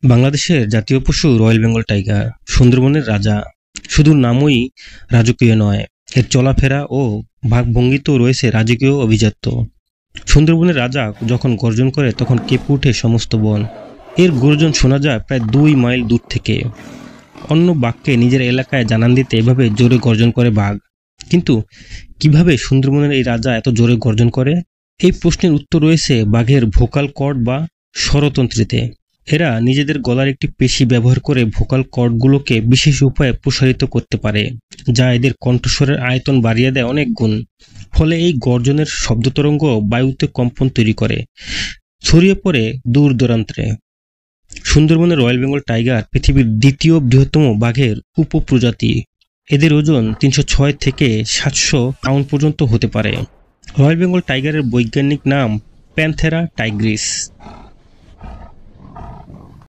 বাংলাদেশের জাতীয় পশু রয়্যাল বেঙ্গল টাইগার সুন্দরবনের রাজা। শুধু নামই রাজকীয় নয়, এর চলাফেরা ও ভাবভঙ্গিতেও রয়েছে রাজকীয় অভিজাত্য। সুন্দরবনের রাজা যখন গর্জন করে তখন কেঁপে ওঠে সমস্ত বন। এর গর্জন শোনা যায় প্রায় 2 মাইল দূর থেকে। অন্য বাঘকে নিজের এলাকায় জানান দিতে এভাবে জোরে গর্জন করে বাঘ। কিন্তু কিভাবে সুন্দরবনের এই রাজা এত জোরে গর্জন করে? এই প্রশ্নের উত্তর রয়েছে বাঘের ভোকাল কর্ড বা স্বরতন্ত্রীতে। এরা নিজেদের গলার একটি পেশি ব্যবহার করে ভোকাল কর্ডগুলোকে বিশেষ উপায়ে প্রসারিত করতে পারে, যা এদের কণ্ঠস্বরের আয়তন বাড়িয়ে দেয় অনেক গুণ। ফলে এই গর্জনের শব্দতরঙ্গ বায়ুতে কম্পন তৈরি করে, ছড়িয়ে পড়ে দূর দূরান্তে। সুন্দরবনের রয়্যাল বেঙ্গল টাইগার পৃথিবীর দ্বিতীয় বৃহত্তম বাঘের উপপ্রজাতি। এদের ওজন 306 থেকে 700 পাউন্ড পর্যন্ত হতে পারে। রয়্যাল বেঙ্গল টাইগারের বৈজ্ঞানিক নাম প্যান্থেরা টাইগ্রিস।